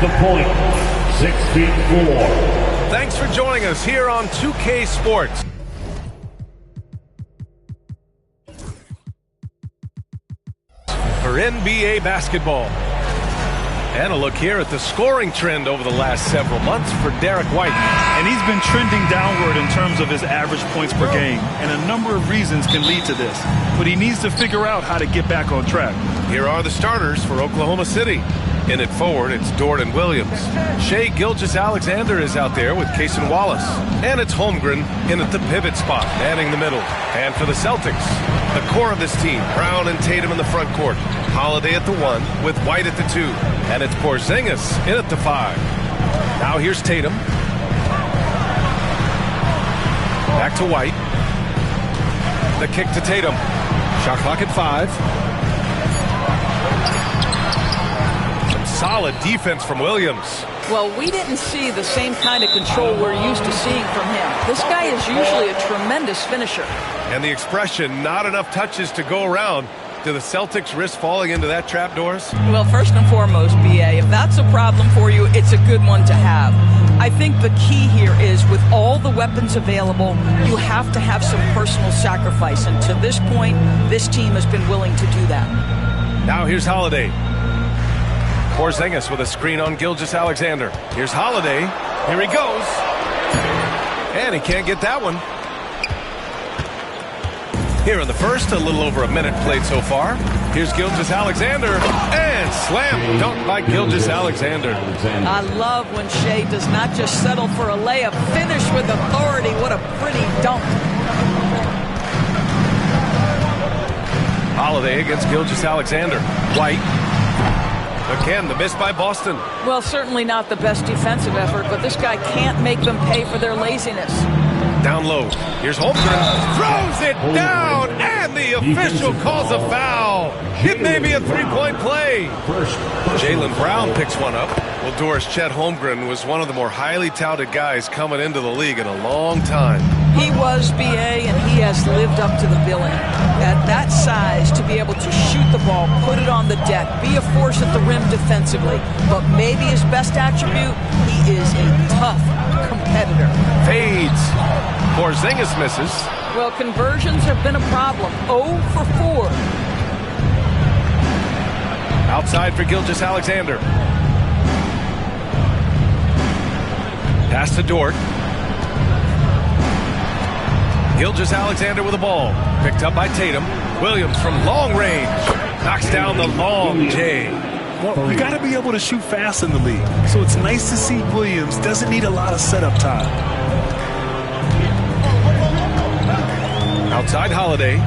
At the point, 6'4". Thanks for joining us here on 2K Sports. For NBA basketball. And a look here at the scoring trend over the last several months for Derek White. And he's been trending downward in terms of his average points per game. And a number of reasons can lead to this. But he needs to figure out how to get back on track. Here are the starters for Oklahoma City. In it forward, it's Dort and Williams. Shai Gilgeous-Alexander is out there with Cason Wallace. And it's Holmgren in at the pivot spot, manning the middle. And for the Celtics, the core of this team, Brown and Tatum in the front court. Holiday at the 1 with White at the 2. And it's Porzingis in at the 5. Now here's Tatum. Back to White. The kick to Tatum. Shot clock at 5. Solid defense from Williams. Well, we didn't see the same kind of control we're used to seeing from him. This guy is usually a tremendous finisher. And the expression, not enough touches to go around. Do the Celtics risk falling into that trap, Doris? Well, first and foremost, BA, if that's a problem for you, it's a good one to have. I think the key here is with all the weapons available, you have to have some personal sacrifice. And to this point, this team has been willing to do that. Now here's Holiday. Porzingis with a screen on Gilgeous-Alexander. Here's Holiday. Here he goes. And he can't get that one. Here in the first, a little over a minute played so far. Here's Gilgeous-Alexander. And slam dunk by Gilgeous-Alexander. I love when Shai does not just settle for a layup. Finish with authority. What a pretty dunk. Holiday against Gilgeous-Alexander. White. Again, the miss by Boston. Well, certainly not the best defensive effort, but this guy can't make them pay for their laziness. Down low. Here's Holmgren. Throws it down, and the official calls a foul. It may be a three-point play. Jaylen Brown picks one up. Well, Doris, Chet Holmgren was one of the more highly touted guys coming into the league in a long time. He was, BA, and he has lived up to the billing. At that size, to be able to shoot the ball, put it on the deck, be a force at the rim defensively. But maybe his best attribute, he is a tough competitor. Fades. Porzingis misses. Well, conversions have been a problem. 0 for 4. Outside for Gilgeous-Alexander. Pass to Dort. Gilgeous-Alexander with the ball. Picked up by Tatum. Williams from long range. Knocks down the long J. Well, you got to be able to shoot fast in the league. So it's nice to see Williams doesn't need a lot of setup time. Outside Holiday.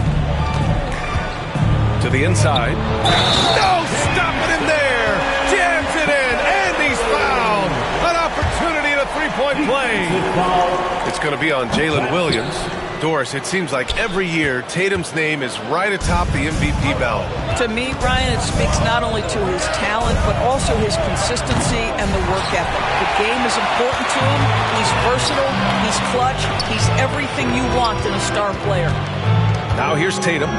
To the inside. No, stop it in there. Jams it in, and he's fouled. An opportunity at a three-point play. It's going to be on Jalen Williams. Doris, it seems like every year Tatum's name is right atop the MVP ballot. To me, Brian, it speaks not only to his talent, but also his consistency and the work ethic. The game is important to him. He's versatile. He's clutch. He's everything you want in a star player. Now here's Tatum.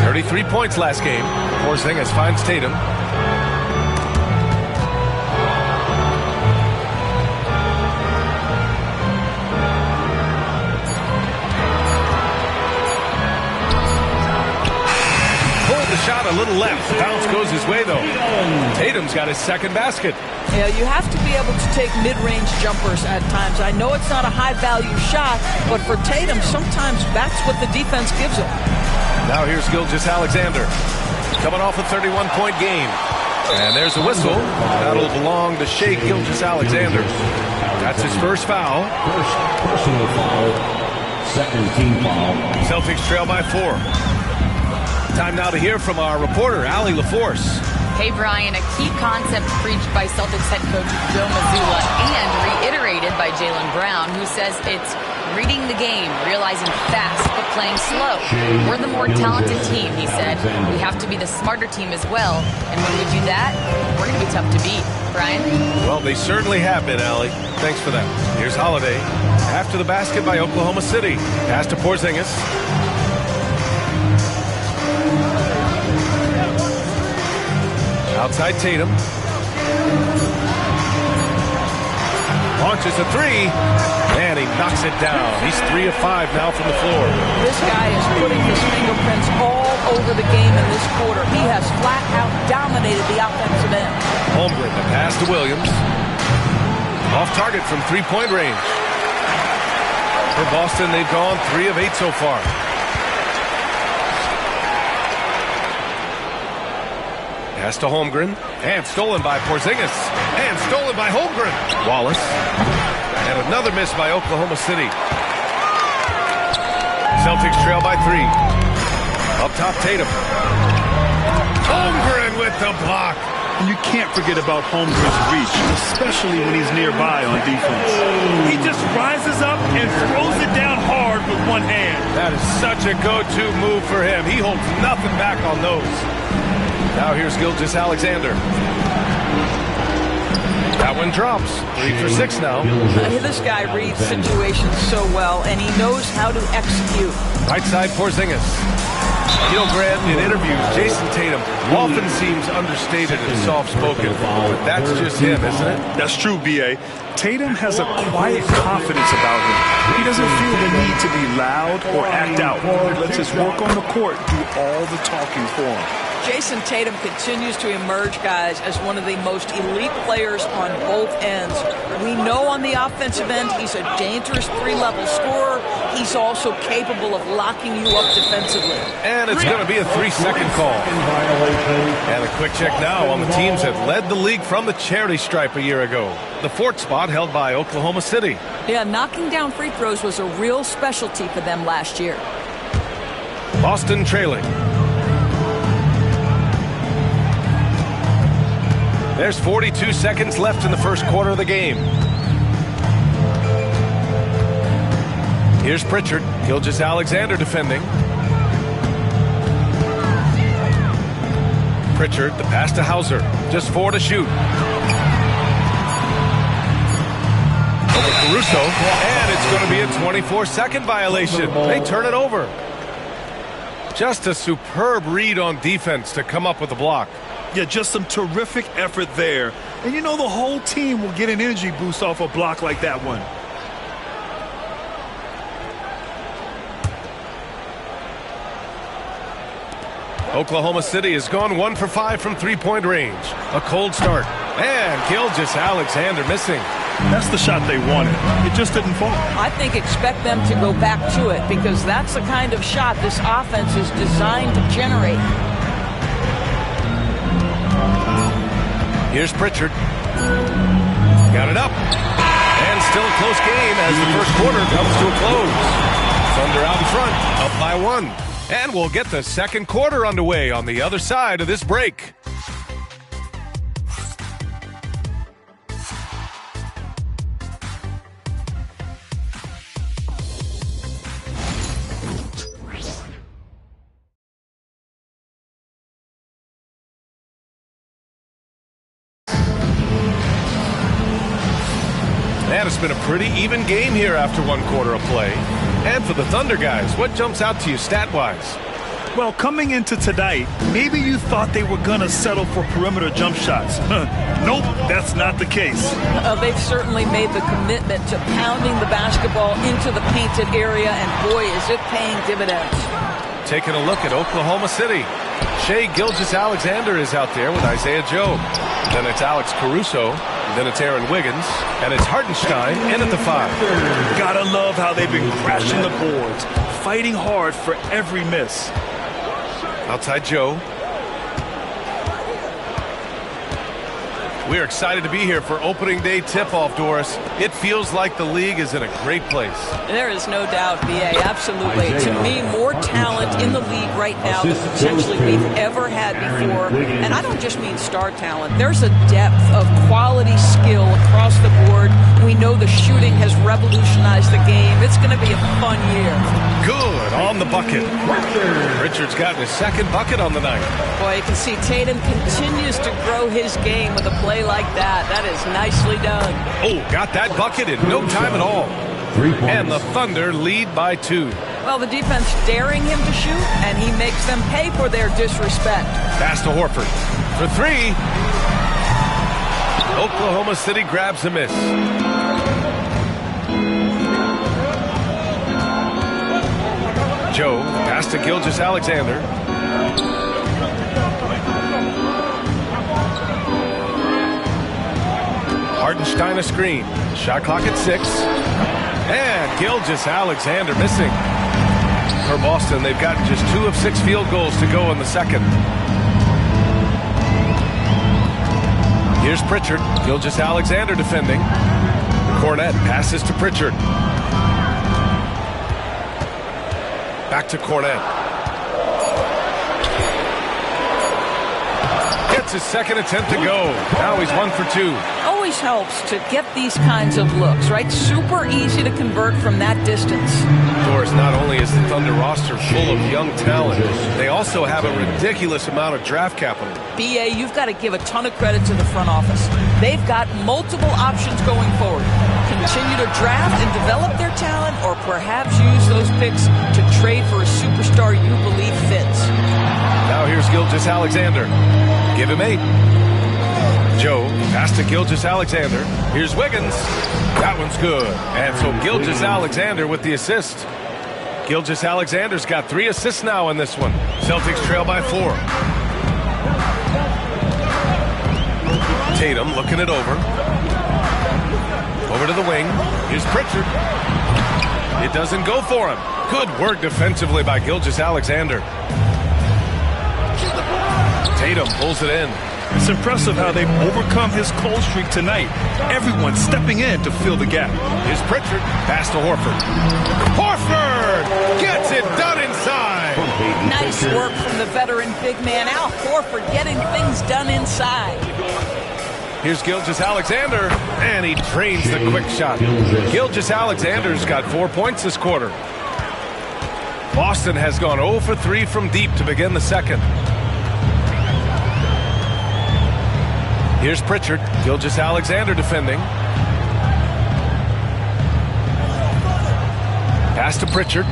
33 points last game. Porzingis finds Tatum. Shot a little left. Bounce goes his way, though. Tatum's got his second basket. Yeah, you have to be able to take mid-range jumpers at times. I know it's not a high-value shot, but for Tatum, sometimes that's what the defense gives him. Now here's Gilgeous-Alexander. Coming off a 31-point game. And there's a whistle. That'll belong to Shai Gilgeous-Alexander. That's his first foul. First personal foul. Second team foul. Celtics trail by 4. Time now to hear from our reporter, Allie LaForce. Hey, Brian, a key concept preached by Celtics head coach Joe Mazzulla and reiterated by Jaylen Brown, who says it's reading the game, realizing fast but playing slow. We're the more talented team, he said. We have to be the smarter team as well. And when we do that, we're going to be tough to beat. Brian? Well, they certainly have been, Allie. Thanks for that. Here's Holiday. After the basket by Oklahoma City. Pass to Porzingis. Outside Tatum. Launches a three, and he knocks it down. He's 3 of 5 now from the floor. This guy is putting his fingerprints all over the game in this quarter. He has flat out dominated the offensive end. Holmgren, the pass to Williams. Off target from three-point range. For Boston, they've gone 3 of 8 so far. Pass to Holmgren, and stolen by Porzingis, and stolen by Holmgren. Wallace, and another miss by Oklahoma City. Celtics trail by 3. Up top, Tatum. Holmgren with the block. And you can't forget about Holmgren's reach, especially when he's nearby on defense. He just rises up and throws it down hard with one hand. That is such a go-to move for him. He holds nothing back on those. Now here's Gilgeous-Alexander. That one drops. 3 for 6 now. This guy reads situations so well, and he knows how to execute. Right side, Porzingis. Gilgrand in interviews, Jason Tatum often seems understated and soft-spoken, but that's just him, isn't it? That's true, B.A. Tatum has a quiet confidence about him. He doesn't feel the need to be loud or act out. He lets his work on the court do all the talking for him. Jason Tatum continues to emerge, guys, as one of the most elite players on both ends. We know on the offensive end he's a dangerous three-level scorer. He's also capable of locking you up defensively. And it's going to be a 3-second call. And a quick check now on the teams that led the league from the charity stripe a year ago. The 4th spot held by Oklahoma City. Yeah, knocking down free throws was a real specialty for them last year. Boston trailing. There's 42 seconds left in the first quarter of the game. Here's Pritchard. Gilgeous-Alexander defending. Pritchard, the pass to Hauser. Just 4 to shoot. Over Caruso. And it's going to be a 24-second violation. They turn it over. Just a superb read on defense to come up with a block. Yeah, just some terrific effort there. And you know the whole team will get an energy boost off a block like that one. Oklahoma City has gone 1 for 5 from three-point range. A cold start. And Gilgeous-Alexander missing. That's the shot they wanted. It just didn't fall. I think expect them to go back to it because that's the kind of shot this offense is designed to generate. Here's Pritchard. Got it up. And still a close game as the first quarter comes to a close. Thunder out in front, up by 1. And we'll get the second quarter underway on the other side of this break. And it's been a pretty even game here after 1 quarter of play. And for the Thunder guys, what jumps out to you stat-wise? Well, coming into tonight, maybe you thought they were going to settle for perimeter jump shots. Nope, that's not the case. They've certainly made the commitment to pounding the basketball into the painted area, and boy, is it paying dividends. Taking a look at Oklahoma City. Shai Gilgeous-Alexander is out there with Isaiah Joe. Then it's Alex Caruso. Then it's Aaron Wiggins. And it's Hartenstein in at the 5. Gotta love how they've been crashing the boards, fighting hard for every miss. Outside Joe. We're excited to be here for opening day tip-off, Doris. It feels like the league is in a great place. There is no doubt, B.A., absolutely. To me, more talent in the league right now than potentially we've ever had before. And I don't just mean star talent. There's a depth of quality skill across the board. We know the shooting has revolutionized the game. It's going to be a fun year. Good on the bucket. Richard's gotten his second bucket on the night. Boy, you can see Tatum continues to grow his game with a play like that. That is nicely done. Oh, got that bucket in no time at all. And the Thunder lead by 2. Well, the defense daring him to shoot, and he makes them pay for their disrespect. Pass to Horford. For 3. Oklahoma City grabs a miss. Joe, pass to Gilgeous-Alexander. Hartenstein a screen. Shot clock at 6. And Gilgeous-Alexander missing. For Boston, they've got just 2 of 6 field goals to go in the second. Here's Pritchard. Gilgeous-Alexander defending. Cornette passes to Pritchard. Back to Cornette. Gets his second attempt to go. Now he's 1 for 2. Always helps to get these kinds of looks, right? Super easy to convert from that distance. Doris, not only is the Thunder roster full of young talent, they also have a ridiculous amount of draft capital. BA, you've got to give a ton of credit to the front office. They've got multiple options going forward. Continue to draft and develop their talent, or perhaps use those picks to trade for a superstar you believe fits. Now here's Gilgeous-Alexander. Give him 8. Joe, pass to Gilgeous-Alexander. Here's Wiggins. That one's good. And so Gilgeous-Alexander with the assist. Gilgeous-Alexander's got 3 assists now in this one. Celtics trail by 4. Tatum looking it over. Over to the wing. Here's Pritchard. It doesn't go for him. Good work defensively by Gilgeous-Alexander. Tatum pulls it in. It's impressive how they've overcome his cold streak tonight. Everyone stepping in to fill the gap. Here's Pritchard. Pass to Horford. Horford gets it done inside. Nice work from the veteran big man. Al Horford getting things done inside. Here's Gilgeous-Alexander, and he drains the quick shot. Gilgeous-Alexander's got 4 points this quarter. Boston has gone 0 for 3 from deep to begin the second. Here's Pritchard. Gilgeous-Alexander defending. Pass to Pritchard.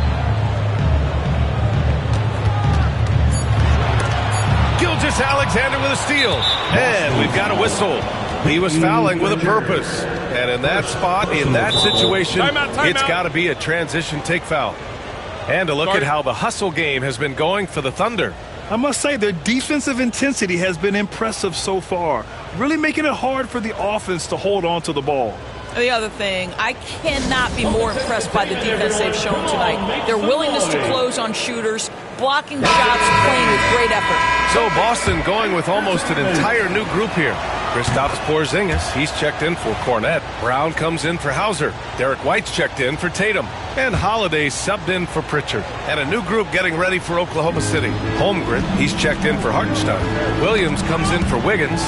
Gilgeous-Alexander with a steal. And we've got a whistle. He was fouling with a purpose. And in that spot, in that situation, it's got to be a transition take foul. And a look at how the hustle game has been going for the Thunder. I must say, their defensive intensity has been impressive so far, really making it hard for the offense to hold on to the ball. The other thing, I cannot be more impressed by the defense they've shown tonight. Their willingness to close on shooters, blocking shots, playing with great effort. So Boston going with almost an entire new group here. Kristaps Porzingis, he's checked in for Cornette. Brown comes in for Hauser. Derek White's checked in for Tatum. And Holiday subbed in for Pritchard. And a new group getting ready for Oklahoma City. Holmgren, he's checked in for Hartenstein. Williams comes in for Wiggins.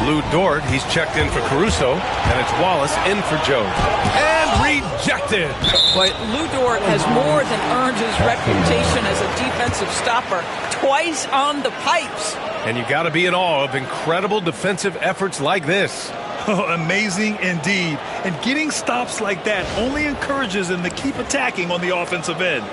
Lou Dort, he's checked in for Caruso. And it's Wallace in for Joe. And rejected. But Lou Dort has more than earned his reputation as a defensive stopper. Twice on the pipes. And you got to be in awe of incredible defensive efforts like this. Oh, amazing indeed. And getting stops like that only encourages them to keep attacking on the offensive end.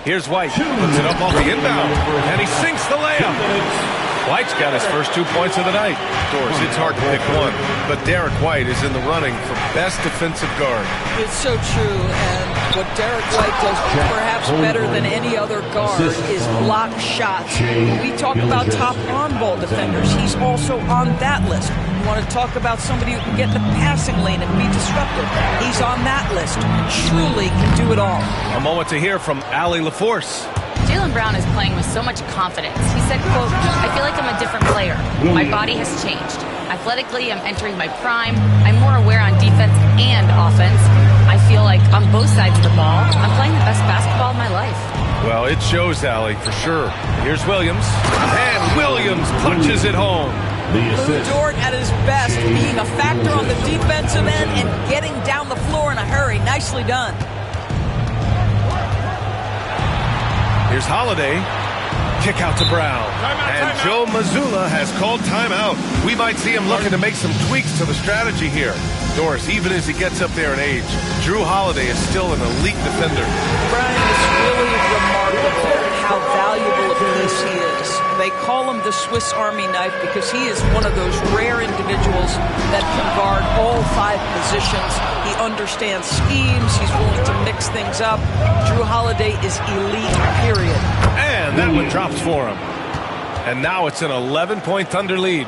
Here's White. Puts it up off the inbound. And he sinks the layup. White's got his first 2 points of the night. Doors, it's hard to pick one. But Derek White is in the running for best defensive guard. It's so true. And what Derek White does perhaps better than any other guard is block shots. When we talk about top on-ball defenders, he's also on that list. You want to talk about somebody who can get in the passing lane and be disruptive. He's on that list. Truly can do it all. A moment to hear from Allie LaForce. Jaylen Brown is playing with so much confidence. He said, quote, "I feel like I'm a different player. My body has changed. Athletically, I'm entering my prime. I'm more aware on defense and offense. I feel like on both sides of the ball, I'm playing the best basketball of my life." Well, it shows, Allie, for sure. Here's Williams. And Williams punches it home. Lou Dort at his best, being a factor on the defensive end and getting down the floor in a hurry. Nicely done. Here's Holiday. Kick out to Brown. And Joe Mazzulla has called timeout. We might see him looking to make some tweaks to the strategy here. Doris, even as he gets up there in age, Drew Holiday is still an elite defender. Brian, it's really remarkable how valuable a piece he is. They call him the Swiss Army knife because he is one of those rare individuals that can guard all 5 positions. He understands schemes. He's willing to mix things up. Drew Holiday is elite, period. And that one drops for him. And now it's an 11-point Thunder lead.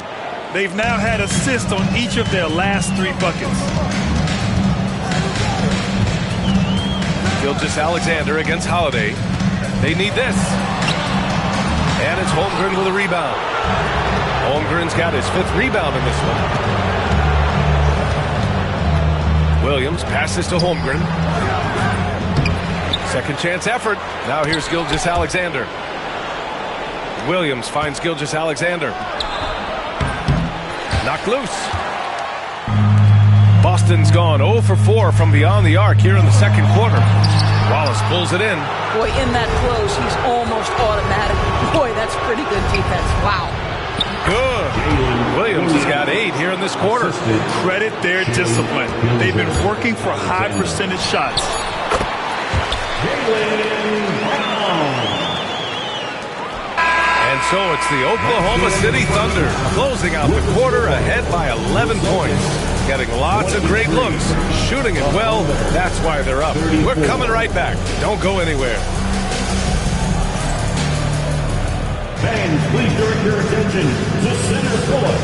They've now had assists on each of their last 3 buckets. Gilgeous-Alexander against Holiday. They need this. And it's Holmgren with a rebound. Holmgren's got his 5th rebound in this one. Williams passes to Holmgren. Second chance effort. Now here's Gilgeous-Alexander. Williams finds Gilgeous-Alexander. Knocked loose. Boston's gone 0 for 4 from beyond the arc here in the second quarter. Wallace pulls it in. Boy, in that close, he's almost automatic. Boy, that's pretty good defense. Wow. Good. Williams has got 8 here in this quarter. Credit their discipline. They've been working for high percentage shots. And so it's the Oklahoma City Thunder closing out the quarter ahead by 11 points. Getting lots of great looks, shooting it well. That's why they're up. We're coming right back. Don't go anywhere. Fans, please direct your attention to center court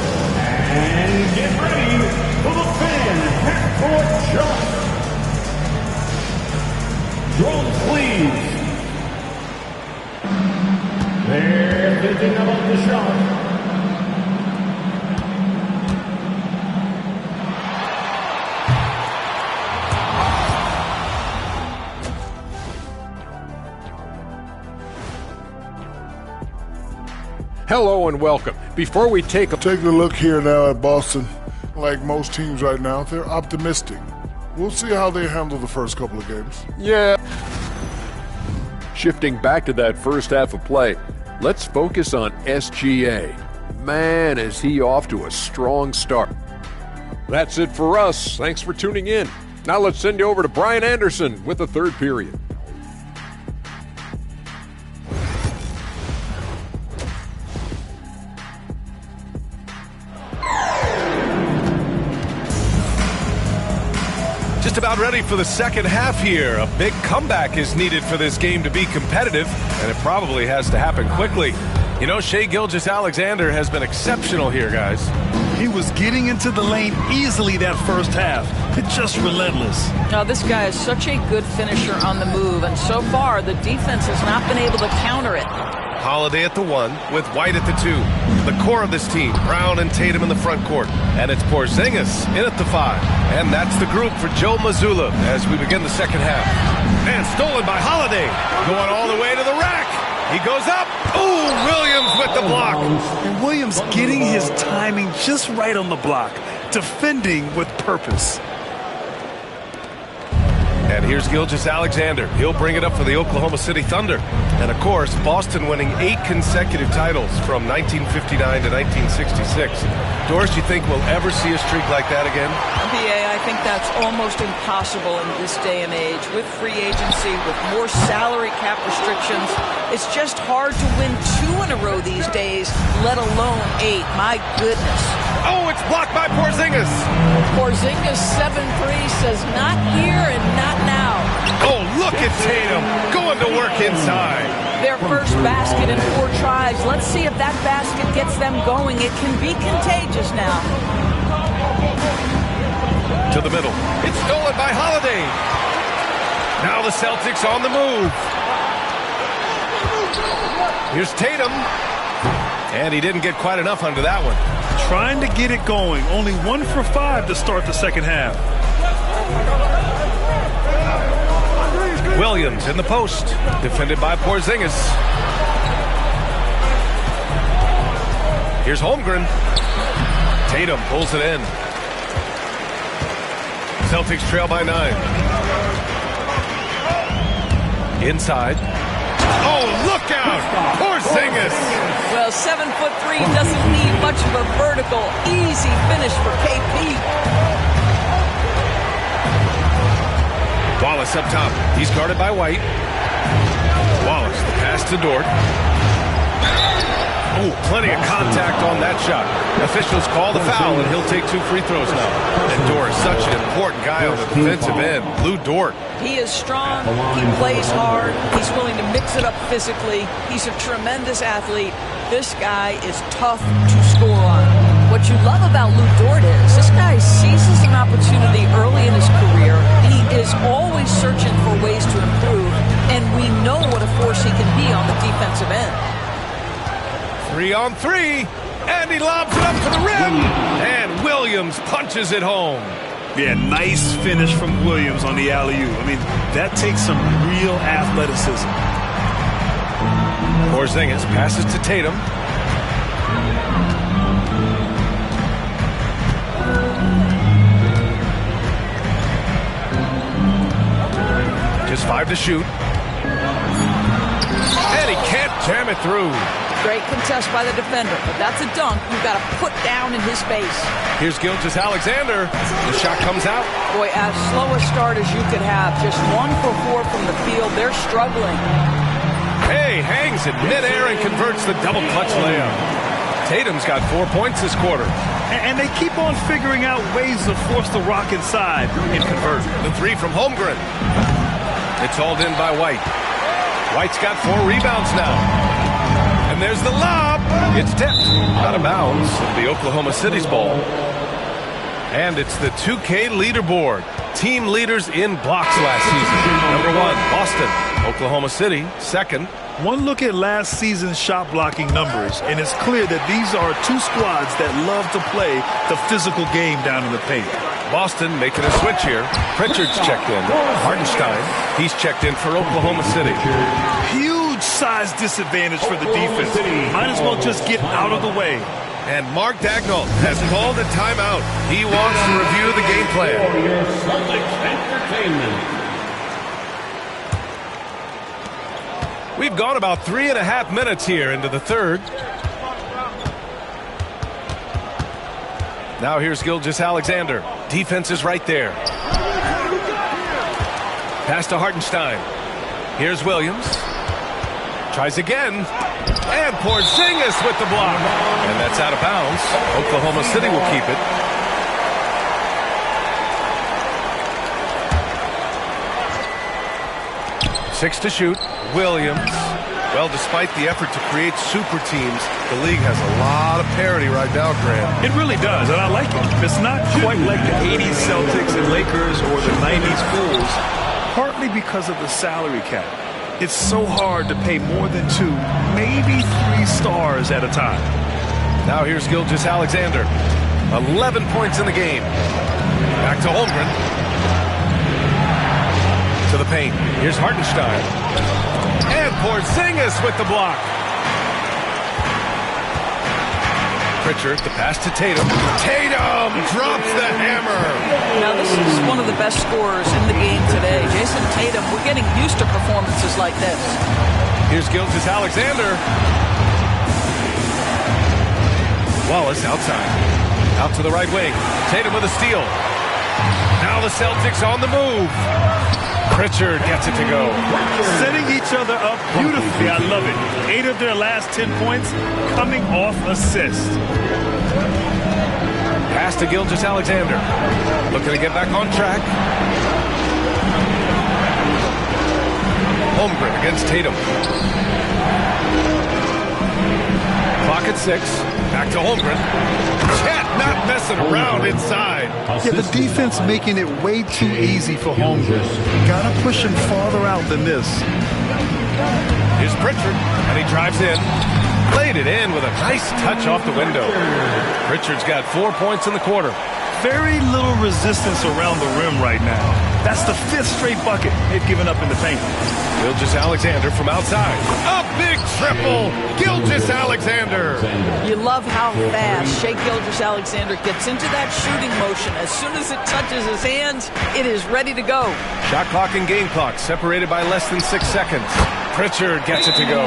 and get ready for the fan half-court shot. Drums, please. They're thinking about the shot. Hello and welcome. Before we take a look here now at Boston, like most teams right now, they're optimistic. We'll see how they handle the first couple of games. Shifting back to that first half of play, let's focus on SGA. Man, is he off to a strong start. That's it for us. Thanks for tuning in. Now let's send you over to Brian Anderson with the third period. Just about ready for the second half here. A big comeback is needed for this game to be competitive, and it probably has to happen quickly. You know, Shai Gilgeous-Alexander has been exceptional here, guys. He was getting into the lane easily that first half. It's just relentless. Now, this guy is such a good finisher on the move, and so far, the defense has not been able to counter it. Holiday at the 1 with White at the 2. The core of this team, Brown and Tatum in the front court. And it's Porzingis in at the 5. And that's the group for Joe Mazzulla as we begin the second half. And stolen by Holiday. Going all the way to the rack. He goes up. Ooh, Williams with the block. And Williams getting his timing just right on the block. Defending with purpose. And here's Gilgeous-Alexander. He'll bring it up for the Oklahoma City Thunder. And, of course, Boston winning 8 consecutive titles from 1959 to 1966. Doris, you think we'll ever see a streak like that again? BA, I think that's almost impossible in this day and age. With free agency, with more salary cap restrictions, it's just hard to win 2 in a row these days, let alone 8. My goodness. Oh, it's blocked by Porzingis. Porzingis 7-3 says not here and not now. Oh, look at Tatum going to work inside. Their first basket in 4 tries. Let's see if that basket gets them going. It can be contagious now. To the middle. It's stolen by Holiday. Now the Celtics on the move. Here's Tatum. And he didn't get quite enough under that one. Trying to get it going. Only 1 for 5 to start the second half. Williams in the post. Defended by Porzingis. Here's Holmgren. Tatum pulls it in. Celtics trail by 9. Inside. Oh, look out! Porzingis! Well, 7'3" doesn't need much of a vertical, easy finish for KP. Wallace up top. He's guarded by White. Wallace, the pass to Dort. Ooh, plenty of contact on that shot. Officials call the foul, and he'll take 2 free throws now. And Dort is such an important guy on the defensive end. Lou Dort. He is strong. He plays hard. He's willing to mix it up physically. He's a tremendous athlete. This guy is tough to score on. What you love about Lou Dort is this guy seizes an opportunity early in his career. He is always searching for ways to improve, and we know what a force he can be on the defensive end. 3 on 3, and he lobs it up to the rim, and Williams punches it home. Yeah, nice finish from Williams on the alley-oop. I mean, that takes some real athleticism. Porzingis passes to Tatum. Just 5 to shoot. And he can't jam it through. Great contest by the defender, but that's a dunk you've got to put down in his face. Here's Gilgeous-Alexander. The shot comes out. Boy, as slow a start as you could have. Just 1 for 4 from the field. They're struggling. Hey, hangs in midair and converts the double clutch layup. Tatum's got 4 points this quarter. And they keep on figuring out ways to force the rock inside and convert. The 3 from Holmgren. It's hauled in by White. White's got 4 rebounds now. And there's the lob. It's tipped. Out of bounds. The Oklahoma City's ball. And it's the 2K leaderboard. Team leaders in blocks last season. Number 1, Boston. Oklahoma City, 2nd. One look at last season's shot blocking numbers, and it's clear that these are 2 squads that love to play the physical game down in the paint. Boston making a switch here. Pritchard's checked in. Hartenstein, he's checked in for Oklahoma City. Huge size disadvantage for the defense. Might as well just get out of the way. And Mark Dagnall has called a timeout. He wants to review the game plan. For your Celtics entertainment. We've gone about 3.5 minutes here into the third. Now here's Gilgeous-Alexander. Defense is right there. Pass to Hartenstein. Here's Williams. Tries again. And Porzingis with the block. And that's out of bounds. Oklahoma City will keep it. Six to shoot. Williams. Well, despite the effort to create super teams, the league has a lot of parity right now, Grant. It really does, and I like it. It's not quite like the 80s Celtics and Lakers or the 90s Bulls, partly because of the salary cap. It's so hard to pay more than 2, maybe 3 stars at a time. Now here's Gilgeous-Alexander. 11 points in the game. Back to Holmgren. To the paint. Here's Hartenstein. And Porzingis with the block. Pritchard, the pass to Tatum. Tatum drops the hammer. Now, this is one of the best scorers in the game today. Jason Tatum, we're getting used to performances like this. Here's Gilgeous-Alexander. Wallace outside. Out to the right wing. Tatum with a steal. Now the Celtics on the move. Pritchard gets it to go. Setting each other up beautifully. I love it. 8 of their last 10 points coming off assist. Pass to Gilgeous-Alexander. Looking to get back on track. Holmgren against Tatum. Clock at 6. Back to Holmgren. Chet not messing around inside. Yeah, the defense making it way too easy for Holmgren. Gotta push him farther out than this. Here's Pritchard, and he drives in. Laid it in with a nice touch off the window. Pritchard's got 4 points in the quarter. Very little resistance around the rim right now. That's the 5th straight bucket they've given up in the paint. Gilgeous-Alexander from outside. A big triple. Gilgeous-Alexander. You love how fast Shai Gilgeous-Alexander gets into that shooting motion. As soon as it touches his hands, it is ready to go. Shot clock and game clock separated by less than 6 seconds. Pritchard gets it to go.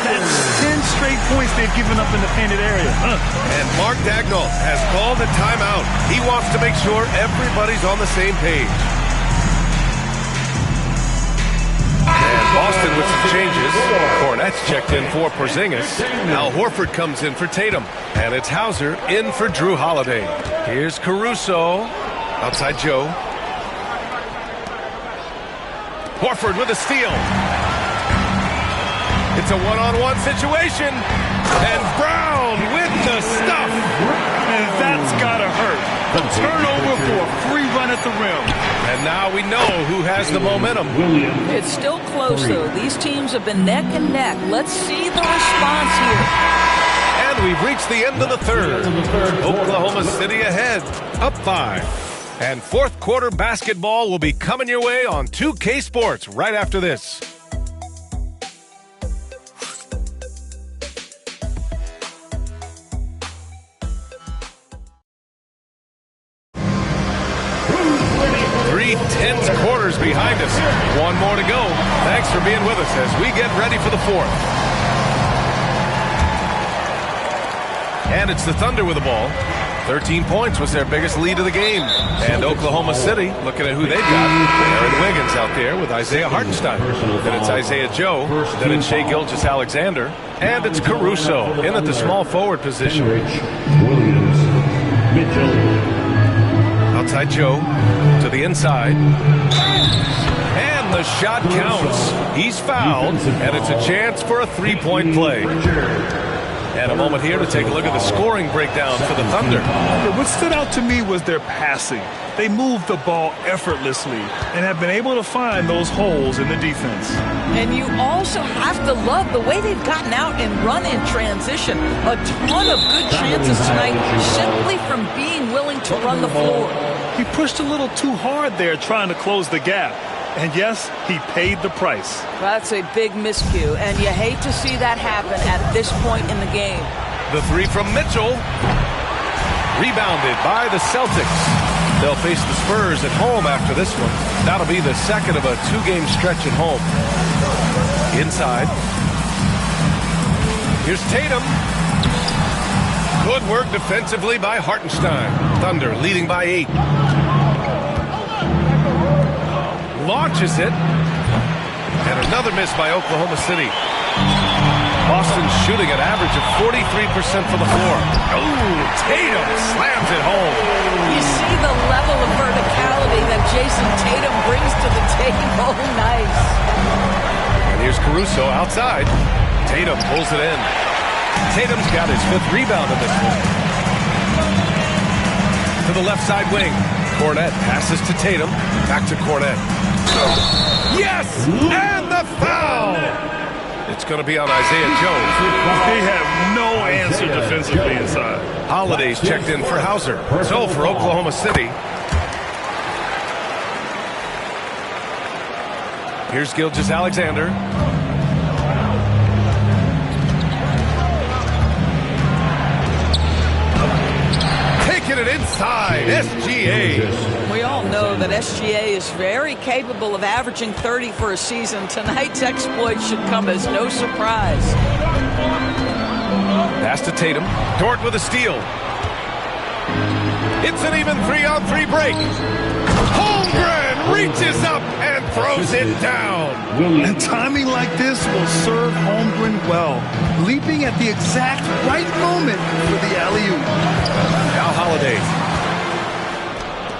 That's 10 straight points they've given up in the painted area. And Mark Dagnall has called a timeout. He wants to make sure everybody's on the same page. And Boston with some changes. Cornette's checked in for Porzingis. Al Horford comes in for Tatum. And it's Hauser in for Drew Holiday. Here's Caruso. Outside Joe. Horford with a steal. It's a one-on-one situation. And Brown with the stuff. And that's got to hurt. The turnover for a free run at the rim. And now we know who has the momentum. It's still close, though. These teams have been neck and neck. Let's see the response here. And we've reached the end of the third. Oklahoma City ahead, up 5. And fourth quarter basketball will be coming your way on 2K Sports right after this. Tense quarters behind us. One more to go. Thanks for being with us as we get ready for the fourth. And it's the Thunder with the ball. 13 points was their biggest lead of the game. And Oklahoma City, looking at who they've got. Aaron Wiggins out there with Isaiah Hartenstein. Then it's Isaiah Joe. Then it's Shai Gilgeous-Alexander. And it's Caruso in at the small forward position. Williams, Mitchell. Outside Joe to the inside. And the shot counts. He's fouled, and it's a chance for a three-point play. And a moment here to take a look at the scoring breakdown for the Thunder. What stood out to me was their passing. They moved the ball effortlessly and have been able to find those holes in the defense. And you also have to love the way they've gotten out and run in transition. A ton of good chances tonight simply from being willing to run the floor. He pushed a little too hard there trying to close the gap. And yes, he paid the price. That's a big miscue, and you hate to see that happen at this point in the game. The three from Mitchell. Rebounded by the Celtics. They'll face the Spurs at home after this one. That'll be the second of a two-game stretch at home. Inside. Here's Tatum. Good work defensively by Hartenstein. Thunder leading by 8. Launches it. And another miss by Oklahoma City. Boston's shooting an average of 43% from the floor. Oh, Tatum slams it home. You see the level of verticality that Jason Tatum brings to the table. Nice. And here's Caruso outside. Tatum pulls it in. Tatum's got his 5th rebound in this one. To the left side wing. Cornette passes to Tatum. Back to Cornette. Yes! And the foul! It's going to be on Isaiah Joe. They have no answer defensively inside. Holiday's checked in for Hauser. So for Oklahoma City. Here's Gilgeous-Alexander. Taking it inside. SGA. We all know that SGA is very capable of averaging 30 for a season. Tonight's exploit should come as no surprise. Pass to Tatum. Dort with a steal. It's an even 3-on-3 break. Holmgren reaches up and throws it down. And timing like this will serve Holmgren well. Leaping at the exact right moment for the alley-oop. Now Holiday.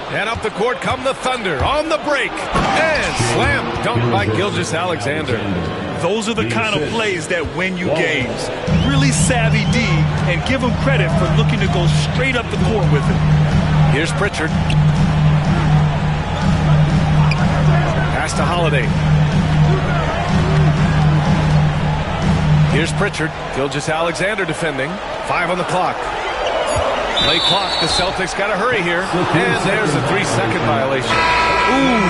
And up the court come the Thunder on the break. And slam dunk by Gilgeous-Alexander. Those are the kind of plays that win you games. Really savvy D, and give him credit for looking to go straight up the court with it. Here's Pritchard. Pass to Holiday. Here's Pritchard. Gilgeous-Alexander defending. 5 on the clock. Play clock. The Celtics got to hurry here. And there's a 3-second violation. Ooh,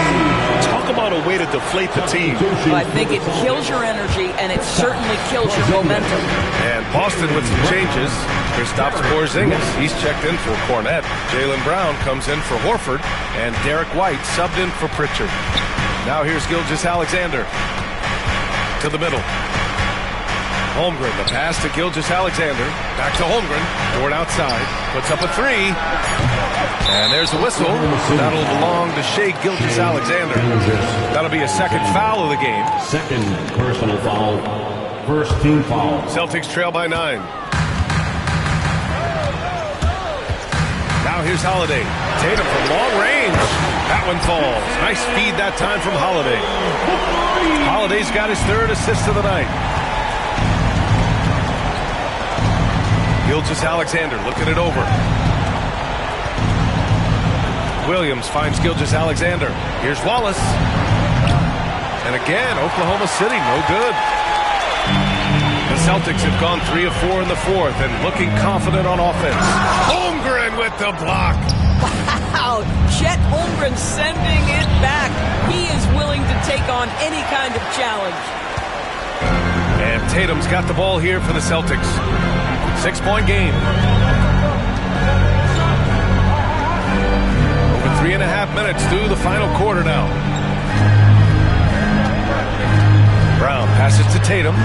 talk about a way to deflate the team. I think it kills your energy, and it certainly kills your momentum. And Boston with some changes. Kristaps Porzingis, he's checked in for Cornette. Jaylen Brown comes in for Horford. And Derek White subbed in for Pritchard. Now here's Gilgeous-Alexander. To the middle. Holmgren, the pass to Gilgeous-Alexander. Back to Holmgren. Dort outside. Puts up a three. And there's a whistle. That'll belong to Shai Gilgeous-Alexander. That'll be a second foul of the game. Second personal foul. First team foul. Celtics trail by 9. Now here's Holiday. Tatum from long range. That one falls. Nice feed that time from Holiday. Holiday's got his third assist of the night. Gilgeous-Alexander looking it over. Williams finds Gilgeous-Alexander. Here's Wallace. And again, Oklahoma City, no good. The Celtics have gone 3 of 4 in the fourth and looking confident on offense. Holmgren with the block. Wow, Chet Holmgren sending it back. He is willing to take on any kind of challenge. And Tatum's got the ball here for the Celtics. 6-point game. Over 3.5 minutes through the final quarter now. Brown passes to Tatum.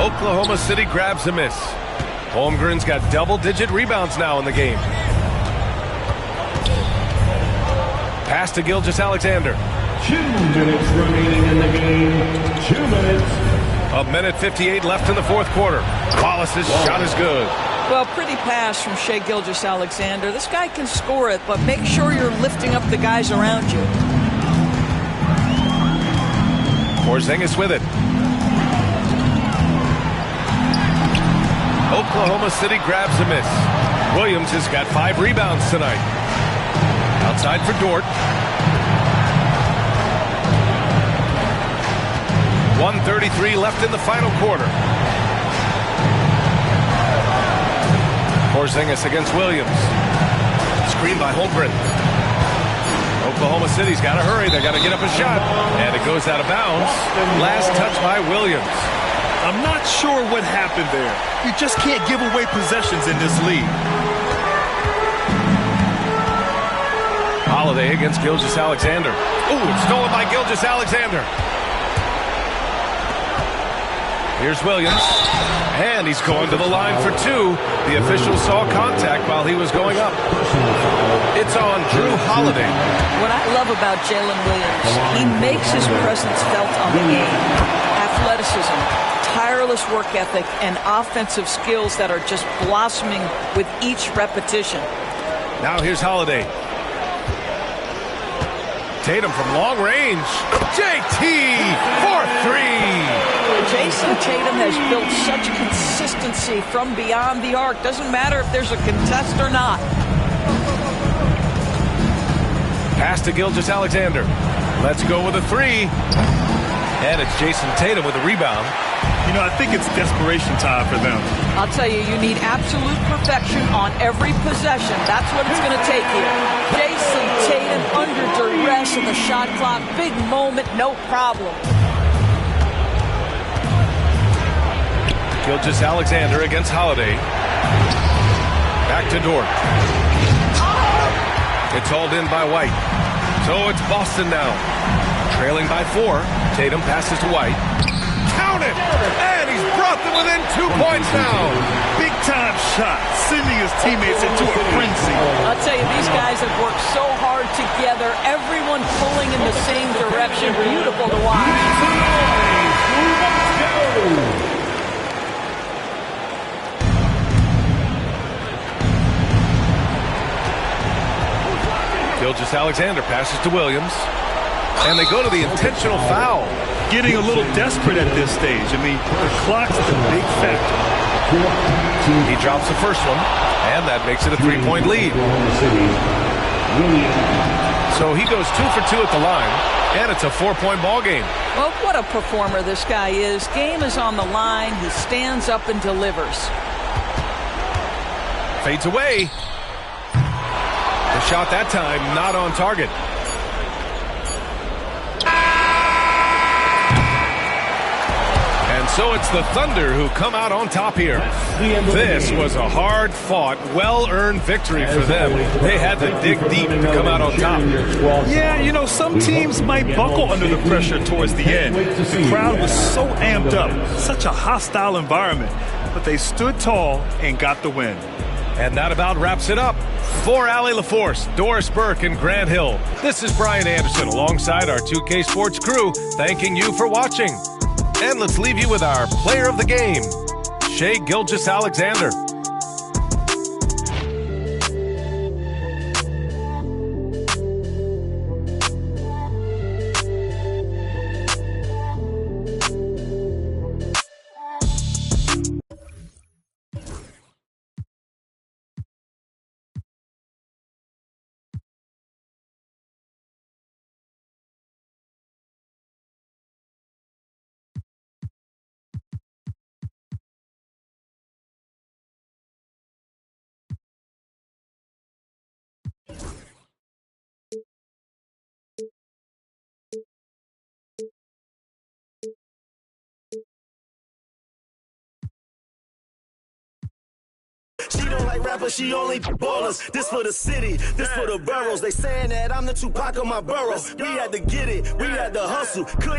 Oklahoma City grabs a miss. Holmgren's got double-digit rebounds now in the game. Pass to Gilgeous-Alexander. 2 minutes remaining in the game. 2 minutes. 1:58 left in the fourth quarter. Wallace's shot is good. Well, pretty pass from Shai Gilgeous-Alexander. This guy can score it, but make sure you're lifting up the guys around you. Porzingis with it. Oklahoma City grabs a miss. Williams has got 5 rebounds tonight. Outside for Dort. 1:33 left in the final quarter. Porzingis against Williams. Screen by Holmgren. Oklahoma City's got to hurry. They got to get up a shot. And it goes out of bounds. Last touch by Williams. I'm not sure what happened there. You just can't give away possessions in this league. Holiday against Gilgeous-Alexander. Ooh, it's stolen by Gilgeous-Alexander. Here's Williams. And he's going to the line for 2. The official saw contact while he was going up. It's on Drew Holiday. What I love about Jalen Williams, he makes his presence felt on the game. Athleticism, tireless work ethic, and offensive skills that are just blossoming with each repetition. Now here's Holiday. Tatum from long range. JT for 3. Jason Tatum has built such consistency from beyond the arc. Doesn't matter if there's a contest or not. Pass to Gilgeous-Alexander. Let's go with a 3. And it's Jason Tatum with a rebound. You know, I think it's desperation time for them. I'll tell you, you need absolute perfection on every possession. That's what it's going to take here. Jason Tatum under duress in the shot clock. Big moment, no problem. Gilgeous-Alexander against Holiday. Back to Dort. It's hauled in by White. So it's Boston now. Trailing by 4. Tatum passes to White. Count it! And he's brought them within 2 points now. Big time shot, sending his teammates into a frenzy. I'll tell you, these guys have worked so hard together. Everyone pulling in the same direction. Beautiful to watch. Gilgeous-Alexander passes to Williams. And they go to the intentional foul. Getting a little desperate at this stage. I mean, the clock's the big factor. He drops the first one, and that makes it a 3-point lead. So he goes 2 for 2 at the line, and it's a 4-point ball game. Well, what a performer this guy is. Game is on the line. He stands up and delivers. Fades away. The shot that time not on target. So it's the Thunder who come out on top here. This was a hard-fought, well-earned victory for them. They had to dig deep to come out on top. Yeah, you know, some teams might buckle under the pressure towards the end. The crowd was so amped up, such a hostile environment, but they stood tall and got the win. And that about wraps it up. For Allie LaForce, Doris Burke, and Grant Hill, this is Brian Anderson alongside our 2K Sports crew, thanking you for watching. And let's leave you with our player of the game, Shai Gilgeous-Alexander. She don't like rappers, she only ballers. This for the city, this for the boroughs. They saying that I'm the Tupac of my borough. We had to get it, we had to hustle. Couldn't